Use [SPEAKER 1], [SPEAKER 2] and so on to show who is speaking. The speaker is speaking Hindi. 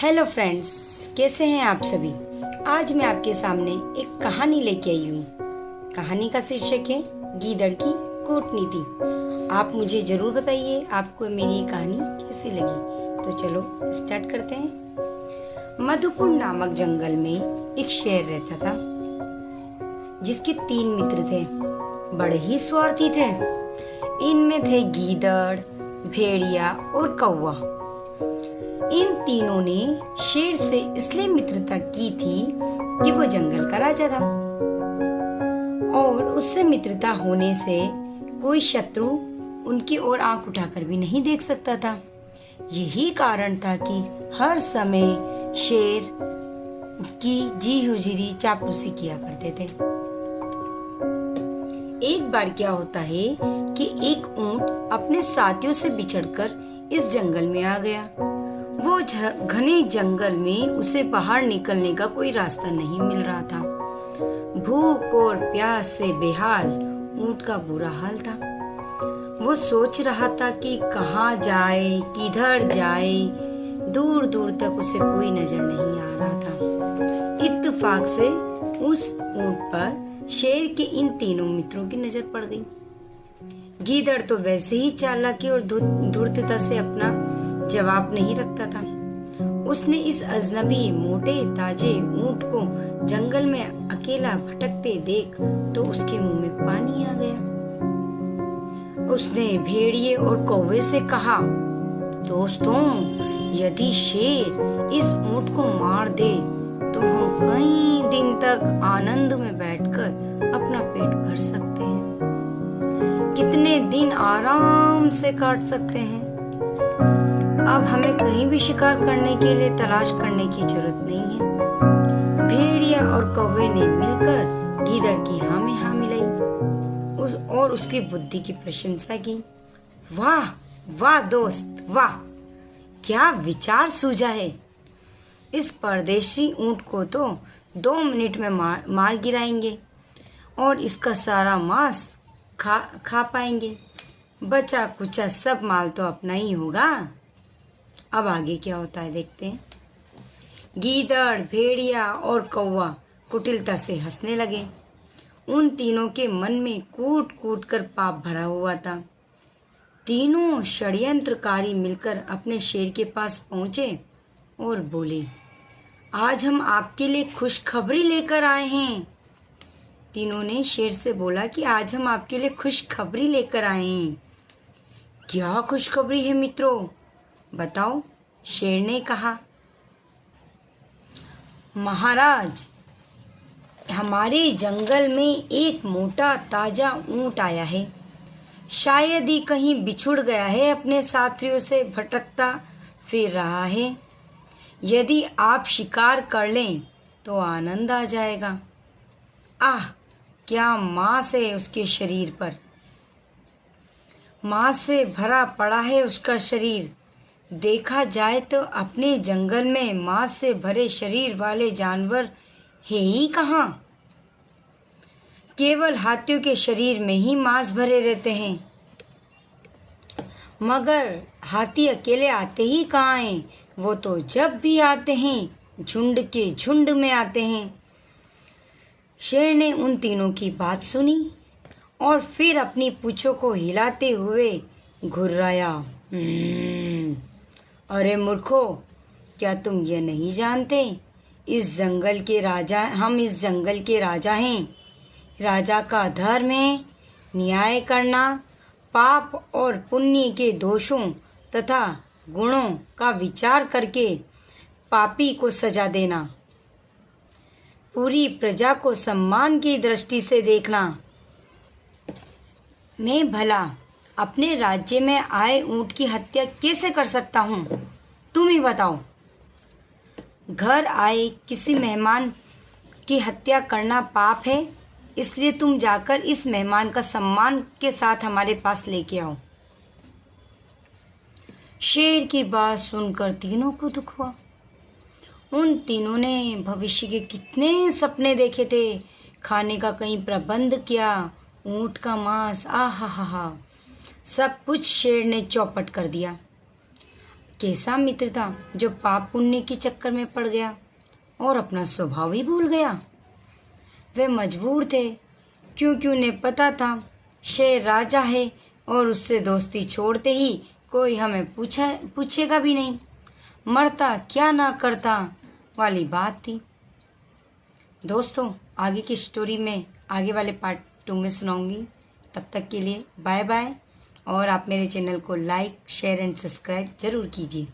[SPEAKER 1] हेलो फ्रेंड्स, कैसे हैं आप सभी। आज मैं आपके सामने एक कहानी लेके आई हूँ। कहानी का शीर्षक है गीदड़ की कूटनीति। आप मुझे जरूर बताइए आपको मेरी ये कहानी कैसी लगी। तो चलो स्टार्ट करते हैं। मधुपुर नामक जंगल में एक शेर रहता था जिसके 3 मित्र थे। बड़े ही स्वार्थी थे। इनमें थे गीदड़, भेड़िया और कौवा। इन तीनों ने शेर से इसलिए मित्रता की थी कि वो जंगल का राजा था और उससे मित्रता होने से कोई शत्रु उनकी ओर आंख उठाकर भी नहीं देख सकता था। यही कारण था कि हर समय शेर की जी हुजूरी चापलूसी किया करते थे। एक बार क्या होता है कि एक ऊंट अपने साथियों से बिछड़कर इस जंगल में आ गया। वो घने जंगल में उसे बाहर निकलने का कोई रास्ता नहीं मिल रहा था। भूख और प्यास से बेहाल ऊंट का बुरा हाल था। वो सोच रहा था कि कहाँ जाए, किधर जाए। दूर दूर तक उसे कोई नजर नहीं आ रहा था। इत्तेफाक से उस ऊंट पर शेर के इन तीनों मित्रों की नजर पड़ गई। गीदड़ तो वैसे ही चालाकी और धूर्तता से अपना जवाब नहीं रखता था। उसने इस अजनबी मोटे ताजे ऊंट को जंगल में अकेला भटकते देख तो उसके मुंह में पानी आ गया। उसने भेड़िए और कौवे से कहा, दोस्तों, यदि शेर इस ऊंट को मार दे तो हम कई दिन तक आनंद में बैठकर अपना पेट भर सकते हैं। कितने दिन आराम से काट सकते हैं। अब हमें कहीं भी शिकार करने के लिए तलाश करने की जरूरत नहीं है। भेड़िया और कौवे ने मिलकर गीदड़ की हाँ में हाँ मिलाई और उसकी बुद्धि की प्रशंसा की। वाह वाह दोस्त, वाह, क्या विचार सूझा है। इस परदेशी ऊंट को तो 2 मिनट में मार गिराएंगे और इसका सारा मांस खा पाएंगे। बचा कुचा सब माल तो अपना ही होगा। अब आगे क्या होता है देखते हैं। गीदड़, भेड़िया और कौवा कुटिलता से हंसने लगे। उन तीनों के मन में कूट कूट कर पाप भरा हुआ था। तीनों षड्यंत्रकारी मिलकर अपने शेर के पास पहुंचे और बोले, आज हम आपके लिए खुशखबरी लेकर आए हैं। तीनों ने शेर से बोला कि आज हम आपके लिए खुशखबरी लेकर आए हैं। क्या खुशखबरी है मित्रों, बताओ, शेर ने कहा। महाराज, हमारे जंगल में एक मोटा ताजा ऊंट आया है। शायद ही कहीं बिछुड़ गया है, अपने साथियों से भटकता फिर रहा है। यदि आप शिकार कर लें तो आनंद आ जाएगा। आह, क्या मांस है उसके शरीर पर। मांस से भरा पड़ा है उसका शरीर। देखा जाए तो अपने जंगल में मांस से भरे शरीर वाले जानवर है ही कहाँ। केवल हाथियों के शरीर में ही मांस भरे रहते हैं। मगर हाथी अकेले आते ही कहाँ हैं। वो तो जब भी आते हैं झुंड के झुंड में आते हैं। शेर ने उन तीनों की बात सुनी और फिर अपनी पूंछों को हिलाते हुए घुर्राया। अरे मूर्खों, क्या तुम ये नहीं जानते, हम इस जंगल के राजा हैं। राजा का धर्म है न्याय करना, पाप और पुण्य के दोषों तथा गुणों का विचार करके पापी को सजा देना, पूरी प्रजा को सम्मान की दृष्टि से देखना। मैं भला अपने राज्य में आए ऊंट की हत्या कैसे कर सकता हूँ, तुम ही बताओ। घर आए किसी मेहमान की हत्या करना पाप है, इसलिए तुम जाकर इस मेहमान का सम्मान के साथ हमारे पास लेके आओ। शेर की बात सुनकर तीनों को दुख हुआ। उन तीनों ने भविष्य के कितने सपने देखे थे, खाने का कहीं प्रबंध किया, ऊंट का मांस, आहा हा हा, सब कुछ शेर ने चौपट कर दिया। कैसा मित्र था जो पाप पुण्य के चक्कर में पड़ गया और अपना स्वभाव ही भूल गया। वे मजबूर थे क्योंकि उन्हें पता था शेर राजा है और उससे दोस्ती छोड़ते ही कोई हमें पूछेगा भी नहीं, मरता क्या ना करता वाली बात थी। दोस्तों, आगे की स्टोरी में आगे वाले पार्ट 2 में सुनाऊंगी। तब तक के लिए बाय बाय, और आप मेरे चैनल को लाइक शेयर एंड सब्सक्राइब ज़रूर कीजिए।